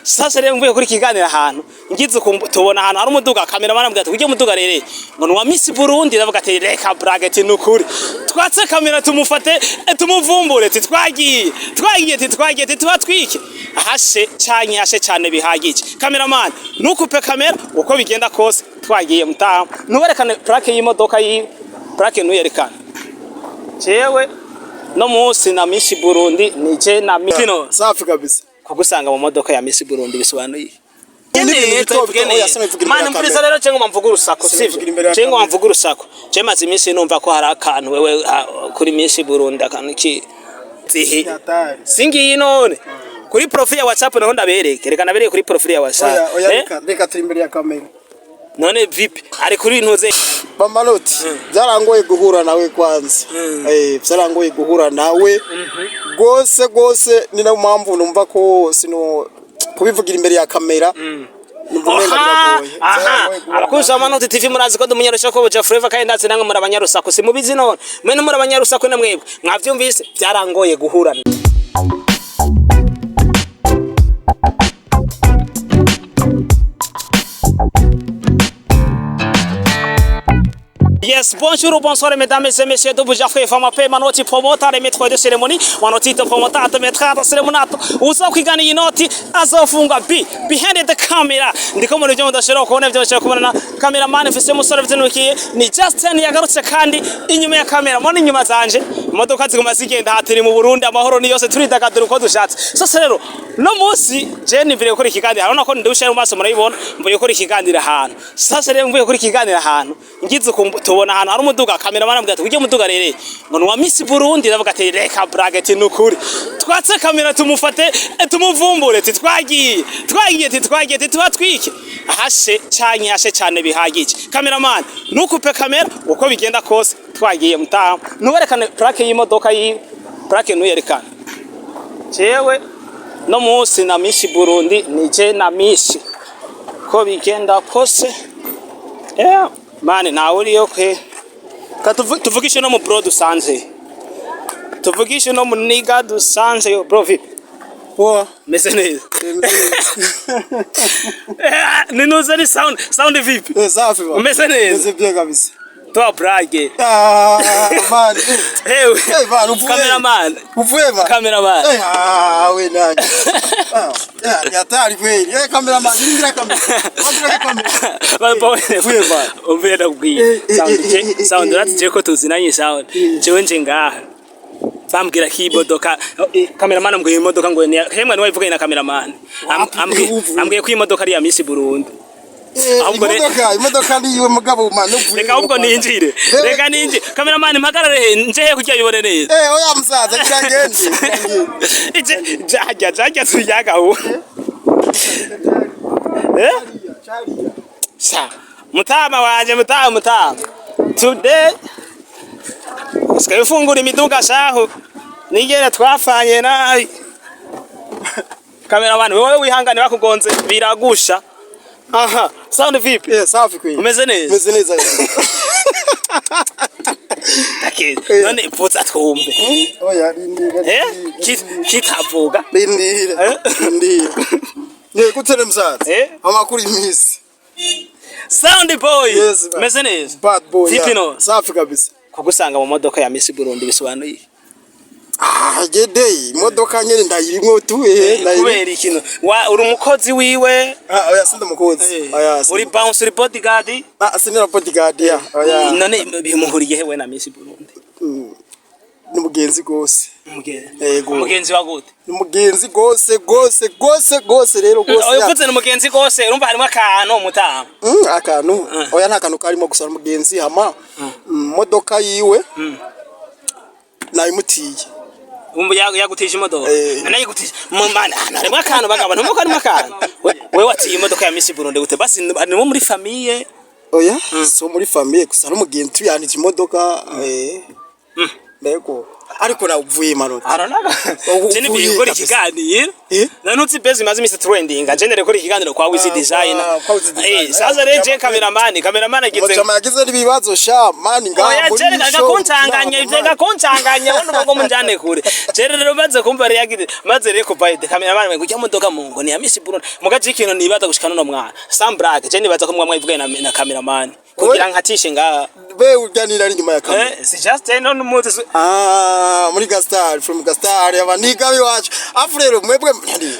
sasa rero mvuye kuri kiganira ahantu ngize tubona ahantu hari umuduga cameraman ambwira ati uje umuduga rere ngo wa Miss Burundi ndavuga ati reka brageti nukuri twatse kamera tumufate tumuvumbure ati twagiye tubatwike ahashe cyane bihagije cameraman nukupe kamera uko bigenda kose twagiye mutaha nuwerekane plaque y'imodoka plaque nuyerekana jewe no musi na Miss Burundi nije na Mipino safi kabisa kugusanga mu modoka ya Miss Burundi bisobanuye mani mpuriza rero cengo mvuga urusako sivyo cengo mvuga urusako cemaze iminsi numva ko hari akantu wewe kuri Miss Burundi akantu ki zihi singi none kuri profile ya WhatsApp naho ndabereke reka nabereke kuri profile ya WhatsApp reka turi imbere ya kamera none vipi ari kuri ntuze bamaloti byarangoye guhura nawe kwanza byarangoye guhura nawe gose ni na mpamvu numva ko sino kubivugira imbere ya kamera arakuza amanoti TV murazi ko dumunyarushya ko buja forever kandi ndatse namwe muri abanyarusako simubizi none mwe muri abanyarusako namwebwe mwavyumvise byarangoye guhura. Yes, bonjour, bonsoir mesdames et messieurs, de Buja Free Fama Pe, manoti promoter et maître de cérémonie, manoti promoter maître de cérémonie, uza kwigana inoti azofunga behind the camera. Ndiko muri byo ndashira ko nevyo bashaka kubona cameraman fise musore vyinukiye ni Justin yagarutse kandi inyuma ya camera mone inyuma zanje imodoka ziguma zigenda hatiri mu Burundi amahoro ni yose turidagadura uko dushatse. Sasa rero no musi je nivire gukora ikiganiro arona ko ndusha mu maso murayibona mvuye gukora ikiganiro ahantu. Sasa rero mvuye gukora ikiganiro ahantu ngize tubona ahantu hari umuduga cameraman ambwira ati uje umuduga rere ngo wa Miss Burundi ndavuga ati reka brageti nukuri twatse kamera tumufate tumuvumbure ati twagiye tubatwike ahashe cyane bihagije cameraman nukupe kamera uko bigenda kose twagiye mutaha nuwerekane plaque y'imodoka plaque nuyerekana jewe no musi na Miss Burundi nije na Miss ko bigenda kose mane nawe uriyo kwe tuvugishe no mu bro dusanzeyo tuvugishe no muniga dusanzeyo bro vipi mese neza ninuze ni sound vipi safi ba mese neza bien kabisa toi brage man man cameraman cameraman we nani yatari kweli cameraman ndira kamera ubera kubwiye sound ratije ko tuzinanye sound jewe nje ngaha bambwira ki imodoka cameraman ambwiye imodoka ngo hemwe niwe ivuga ina cameraman ambwiye ko imodoka ari ya Miss Burundi imodoka niwe mugabo manu reka ahubwo ninjire reka ninjire cameraman mpagarare nje kujya yibone neza oya musaza kiragende jajya tuyagaho sa mutama wanje mutama today uskaye fungura imiduga shaho nigere twafanye nabi cameraman wewe wihangane bakugonze biragusha aha sound vipi safi kweli umeze neza take none putsa twumve oya kitavuga ndira ne kutere msaza amakuru imisi sound boy umeze neza bad boy vipi no safi kabisa kugusanga mu modoka ya Miss Burundi bisobanuye gede imodoka nyene ndayirimwo tuwe kubera ikintu uri umukozi wiwe oya sinde umukozi oya uri bounce uri bodyguard sinde bodyguard oya none bimuhuriye hewe na Miss Burundi n'umugenzi gose umugenzi wa gute n'umugenzi gose rero gose oya uvuze n'umugenzi gose urumva harimo akantu mutama akantu oya nta kantu karimo gusa n'umugenzi hama modoka yiwe nayimutiye yagutije imodoka nane yagutije mumana harimo akantu bagabo ntumko harimo akantu wewe watiye imodoka ya Miss Burundi gute basi ni muri famille oya so muri famille gusa n'umugenzi yanije imodoka mbego ariko navuye manota aranaga jeni bigora ikiganiro nanutse bezi maze imisi trending agende rekora ikiganiro kwa wizi design sasa reje cameraman agize chama yagize nibibazo sha mani ngaho muri show ivega koncanganya wono ngo munjane kure jere rero baze kumva reagide maze reko bayide cameraman ngo modoka mungo ni amisi Burundi mugaje ikintu nibaza gushikana no mwana Sambrag jeni baza kumwe mwayivuga na cameraman kugira nkatishe nga be uryanira ari nyuma ya kamera si just no muzi muri Gastar from Gastar abaniga biwacu afurero mwebwe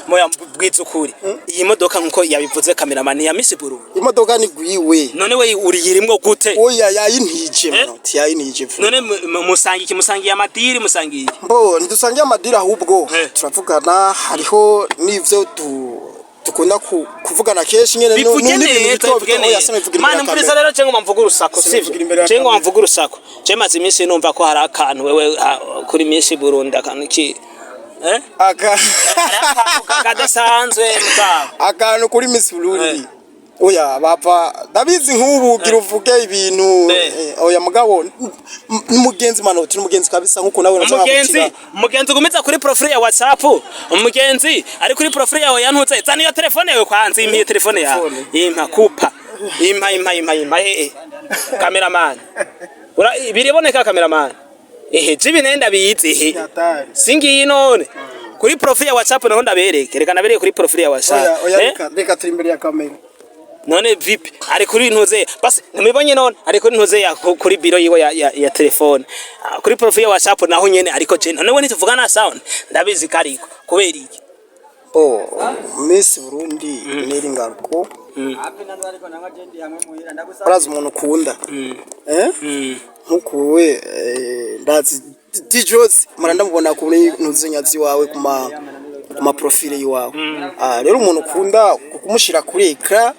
moya bwitse ukuri iyi modoka nkuko yabivuze cameraman ya Miss Burundi imodoka ni gwiwe none we uriyirimwo gute oya yayintije manoti yayintije none musangiye amadiri musangiye mbo ntidusangiye amadiri ahubwo turavugana hariho n'ivyo tukunda kuvugana keshi nyene n'ibintu mani mpuriza rero cengo mvuga urusako sivyo cengo mvuga urusako cemaze iminsi numva ko hari akantu wewe kuri Miss Burundi akantu ki kadasanzwe mugabo akantu kuri Miss Burundi oya bapa ndabizi nk'ubu gira uvuge ibintu oya mugabo n'umugenzi manoti n'umugenzi kabisa nkuko nawe umugenzi gumiza kuri profile ya WhatsApp umugenzi ari kuri profile yawe yantutse zana iyo telefone yawe kwanza impiye telefone yawe impa kupa impa cameraman biriboneka cameraman jibinenda biyizi singiyi none kuri profile ya WhatsApp naho ndabereke reka nabereke kuri profile ya WhatsApp reka turi imbere ya kamera none VIP ari kuri ntuze basi namibonye none ari kuri ntuze ya kuri biro yiwe ya telefone kuri profile ya WhatsApp naho nyene ariko je none we nituvugana sound ndabizi kariko kubera iki Miss Burundi neri ngaruko arazi umuntu ukunda nkuko we ndazi dijose maranda mubona kuri ntuze nyazi wawe kuma profile yiwawe rero umuntu ukunda kumushira kuri ekra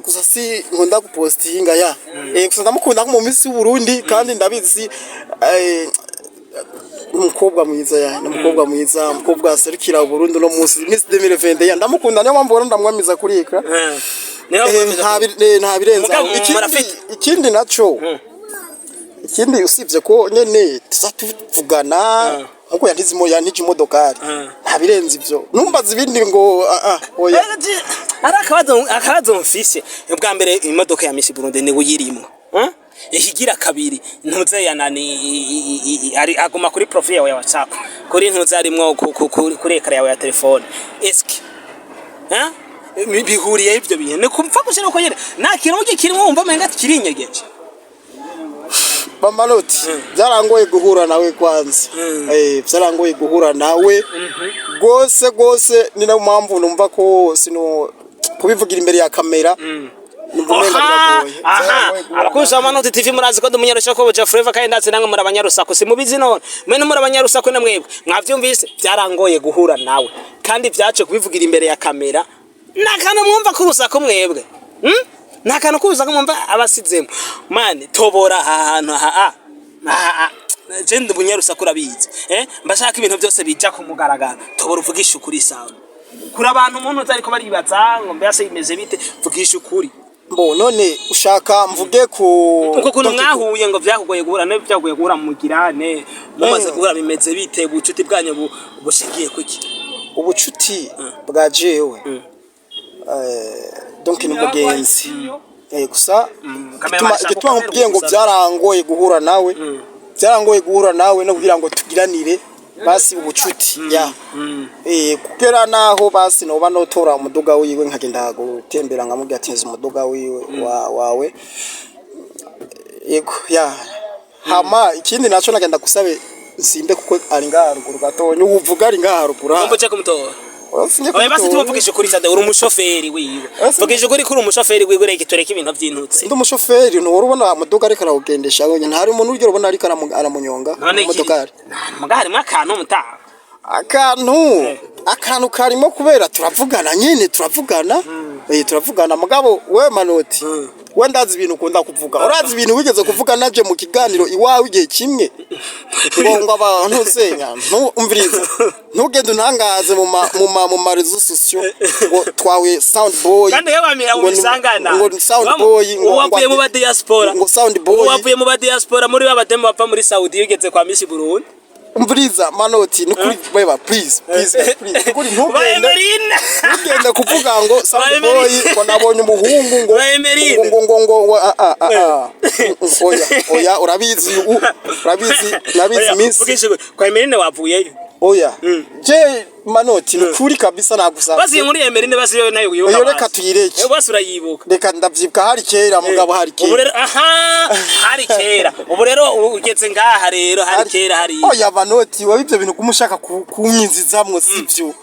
gusa si nkunda gupostinga ya gusa ndamukunda mu Miss Burundi kandi ndabizi umukobwa mwiza ya umukobwa mwiza umukobwa aserukira Burundi no munsi Miss 2020 ndamukunda niyo mpamvu ndamwamiza kuri ekra nta birenza ikindi naco ikindi usivye ko nyene tuzatuvugana nkuko yantije imodokari nta birenze ivyo numbaza ibindi ngo oya akabazo mfise ubwa mbere imodoka ya Miss Burundi ni uyirimo ikigira kabiri ntuze yanani ari aguma kuri profile yawe ya WhatsApp kuri ntuze arimwo kuri ekara yawe ya telefone eski bihuriye ivyo bintu ne kumva gushira ko nyene nta kintu kirimo wumva menga kirinyegeje bamanoti byarangoye guhura nawe kwanza byarangoye guhura nawe gose ni na mpamvu numva ko sino kubivugira imbere ya kamera nubumenga biragoye abakuza Manoti TV murazi ko ndumunyarusha ko boja Forever kandi ndatse namwe muri abanyarusako simubizi none mwe no muri abanyarusako na mwebwe mwavyumvise byarangoye guhura nawe kandi byace kubivugira imbere ya kamera nakana mwumva ko rusako mwebwe nakana kuza kumumva abasizemo mane tobora ahantu je ndumunyarusako urabizi mbashaka ibintu byose bija kumugaragara tobora uvugisha ukuri sawa kuri abantu umuntu uzariko baribaza ngo mbese imeze bite vugisha ukuri mbo none ushaka mvuge uko kuntu mwahuye ngo byakugoye guhura ne byakugoye guhura mu girane mumaze guhura bimeze bite ubucuti bwanyu bushingiye kuki ubucuti bwa jewe donc ni mugenzi gusa gituma nkubwiye ngo byarangoye guhura nawe no kugira ngo tugiranire basi ubucuti ya kugera naho basi noba notora umuduga wiwe nkagenda gutembera nkamubwira ati nzi umuduga wiwe wawe yego ya hama ikindi naco nagenda gusabe simbe kuko ari ngaharuguru gatonye uvuga ari ngaharuguru ngomba cyo kumutora oya basi tuvugisha kuri sade uri umushoferi wiwe vugisha kuri umushoferi wiwe reke tureke ibintu by'intutse ndi umushoferi no urubona umuduga ariko arawugendesha yonye ntari umuntu uryo urubona ariko aramunyonga umudogari mugari mwakantu mutaha akantu karimo kubera turavugana nyine turavugana mugabo we Manoti ndazi ibintu ukunda kuvuga urazi ibintu wigeze kuvuga naje mu kiganiro iwawe igihe kimwe ngo abantu senya umviriza ntugende untangaze mu marezo sosio ngo twawe sound boy kandi yabamira mu bisangana ngo sound boy ngo wavuye mu ba diaspora ngo sound boy wavuye mu ba diaspora muri babademo bava muri Saudi yigeze kwa Miss Burundi umviriza manoti nukuri beba please nukuri ntugende kuvuga ngo sound boy ko nabonye umuhungu ngo oya urabizi Miss kwa Emerine wavuyeyo oya je manoti nukuri kabisa nagusaba basi muri Emerine basi yo nayo yo reka tuyireke basi urayibuka reka ndavyibuka hari kera mugabo hari kera hari kera ubu rero ugeze ngaha rero hari kera hari oya manoti wa ivyo bintu kumushaka kunyinzizamwo sivyo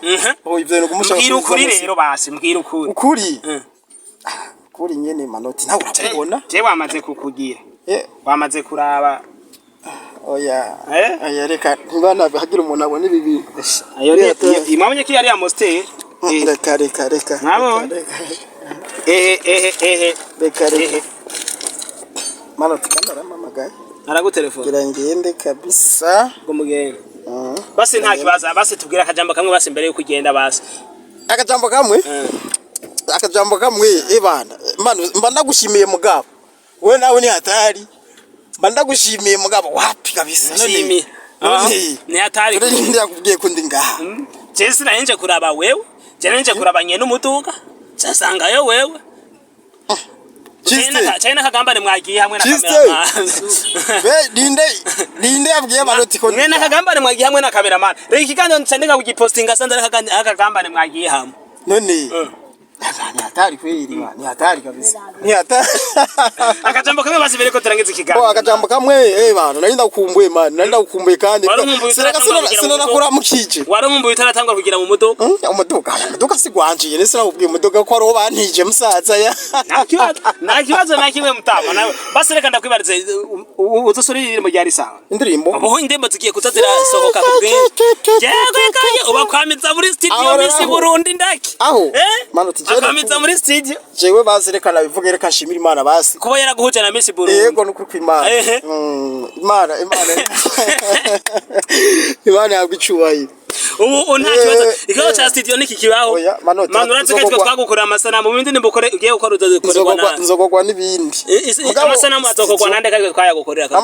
ivyo bintu kumushaka mbwira ukuri rero basi mbwira ukuri kuri nyene manoti nawe urabona je wamaze kukugira wamaze kuraba oya reka ntibana hagira umuntu abone ibi ayo rero imamye ki yari amoste reka nabo reka manoti kamera mamagaye aragutelefona gira ngende kabisa ngo mugende basi nta kibaza basi tubwira akajambo kamwe basi mbere yo kugenda basi akajambo kamwe ebana mba nagushimiye mugabo we nawe ni hatari mba ndagushimiye mugabo wapi kabisa nshimi ni hatari ndakubwiye ko ndi ngaha je sinayenje kuraba wewe je nenje kuraba nyene umuduga sasangayo wewe China kagambane mwagiye hamwe na cameraman Ninde yabwiye manoti ko mwene kagambane mwagiye hamwe na cameraman rero ikiganiro ncandika kugipostinga sanze kagambane mwagiye hamwe none ni hatari kweli ni hatari kabisa ni hatari akajambo kamwe basi bereko turangiza ikiganiro akajambo kamwe bana narinda gukumbuye man narinda gukumbuye kandi sina kuramukije warumbuye utaratangwa kugira mu mudoka umudoka sigwanje yene sina kubwiye umudoka ko aro bantije musaza ya nakibazo nakimwe mutama nawe basi reka ndakwibarize uzosorira mu ryari sawa indirimbo abo indembo zigiye kutazira sohoka kubwe yego kaye ubakwamiza muri studio Miss Burundi ndaki manoti akamiza muri studio jewe basi reka nabivuge reka nshimira Imana basi kuba yaraguhuje na Miss Burundi yego nukuri kw'Imana Imana yabwicubaye ubu nta kibazo ikaho cha studio niki kibaho manuraze ko twagukorera amasanamu mu bindi nimbukore ugiye gukora uzokorwa na nzogogwa n'ibindi amasanamu azokogwa nande kage twayagukorera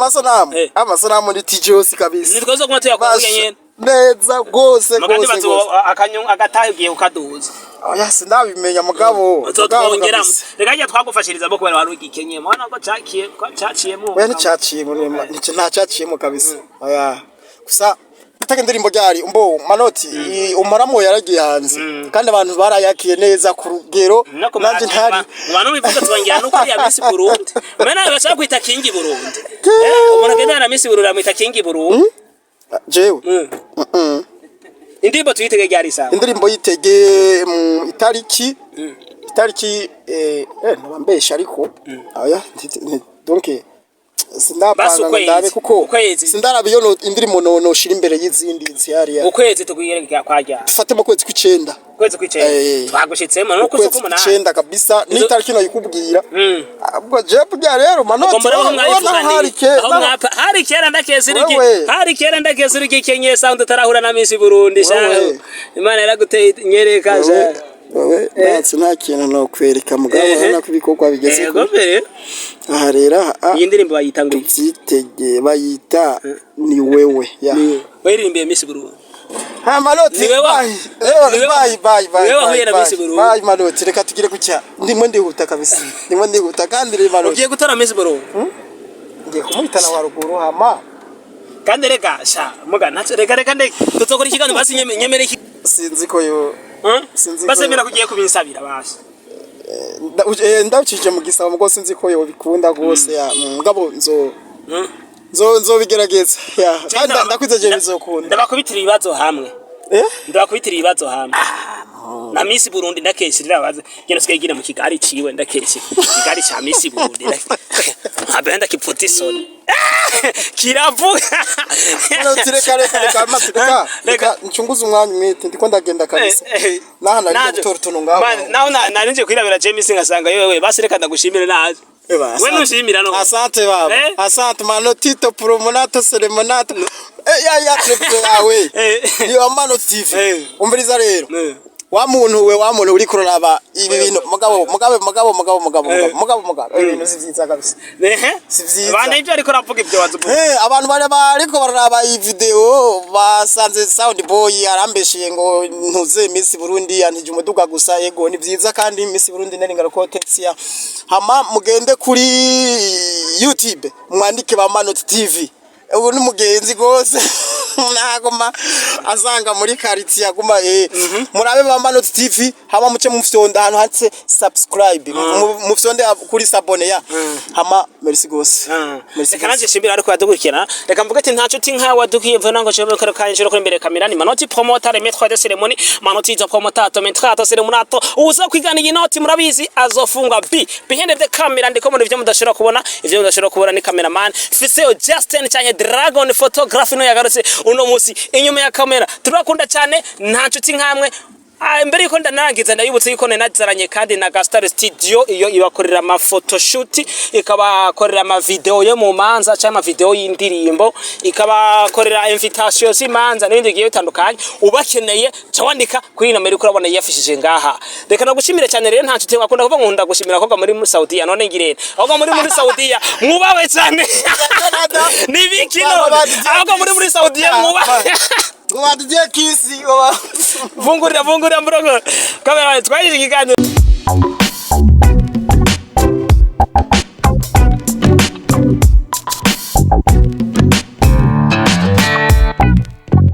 amasanamu ni tijose kabisa nitwozo kuma tuyakuye nyene neza gose magandi bazo akanyungu agatahe ugiye ukaduza oya sindabimenya mugabo tuzongera reka njya twagufashiriza bo kubera wari ugikenye mwana ko caciyemo we nticaciyemo nta caciyemo kabisa oya gusa utake ndirimbo ryari manoti umaramu yaragiye hanze kandi abantu barayakiye neza ku rugero nanje ntari abantu bivuga twongera no kuri ya Miss Burundi mena bashaka kwita kingi Burundi ubona genda na Miss Burundi amwita kingi Burundi jewe indirimbo tuyitege ryari sawa indirimbo yitege itariki nabambesha ariko oya donc sindapanga ndabe kuko sindarabiyo indirimbo no shira imbere y'izindi nzihariya ukwezi tugiyere kwajya dufate mu kwezi kw'icenda twagushitsemo no kuzo kumana kw'icenda kabisa ni itariki no yikubwira ubwo je bya rero manoti hari kera ndakesiriki Kenya sound tarahura na Miss Burundi shaho Imana yaraguteye nyereka sha wewe nta kintu no kwereka mugabo hana kubikorwa bigeze yego mbere aha rero iyi ndirimbo bayitanga byitege bayita ni wewe ya waririmbiye Miss Burundi manoti bye wahuye na Miss Burundi bye manoti reka tugire kucya ndimo ndihuta kabisa ndimo ndihuta kandi rero manoti ugiye gutara Miss Burundi ngiye kumuhitana wa ruguru hama kandi reka sha muga ntace reka ndeke tuzokora ikiganiro basi nyemere sinzi ko yo basemera kugiye kubinsabira basi ndabcije mu gisaba mugo sinzi ko yo bikunda gose ya mugabo nzo bigerageza ya kandi ndakwizeje bizokunda ndabakubitira ibibazo hamwe na Miss Burundi ndakeshirira baze genda sikegire mu Kigali ciwe ndakeshe Kigali cha Miss Burundi abenda kiputisoni kiravuga reka ncunguza umwanya umwete ndiko ndagenda kabisa nahana ari gutora tuntu ngaho naho narinje kwirabira James ngasanga yewe basi reka ndagushimire naje we nushimira no asante baba asante mano tito promonato selemonato ya trepto yawe yo mano TV umviriza rero wa muntu uri kuraba ibi bintu mugabo ibintu sivyiza kabisa sivyiza bana ivyo ariko ravuga ivyo wazubu abantu bariko bararaba iyi video basanze sound boy arambeshiye ngo ntuze Miss Burundi yantije umuduga gusa yego ni vyiza kandi Miss Burundi nari ngaro texia hama mugende kuri YouTube mwandike ba Manot TV ubu ni mugenzi gose nagoma azanga muri quartier aguma murabe ba Manot TV hama muce mufyonda hano hatse subscribe mufyonde kuri sabone ya hama merci gose merci kananje shimbira ariko yadukurikirana reka mvuga ati ntaco tinkawa dukiye mvana ngo cyo kare kanjiro kuri imbere kamera ni Manot promoter le maître de cérémonie Manot ito promotato mentrato cérémonato uza kwigana iyi noti murabizi azofungwa behind the camera ndiko muri ivyo mudashira kubona ivyo mudashira kubona ni cameraman Fiseo Justin cyanye Dragon photography no yagarutse uno musi inyuma ya kamera turakunda cyane ntaco tinkamwe mbere yuko ndanarangiza ndayibutse yuko nazaranye kandi na Gastar Studio iyo ibakorera ama photoshoot ikabakorera ama video yo mu manza cyangwa ama video y'indirimbo ikabakorera invitation z'imanza n'ibindi giye bitandukanye ubakeneye cyawandika kuri numero uko urabona yafishije ngaha reka nagushimire cyane rero ntacu tenga akunda kuvuga ngo ndagushimira ko muri Saudiya none ngirene ahubwo muri Saudiya mwubawe cyane nibikino ahubwo muri Saudiya mwubawe ngo badije kisi vungurira mburogo kamera twaje ikiganiro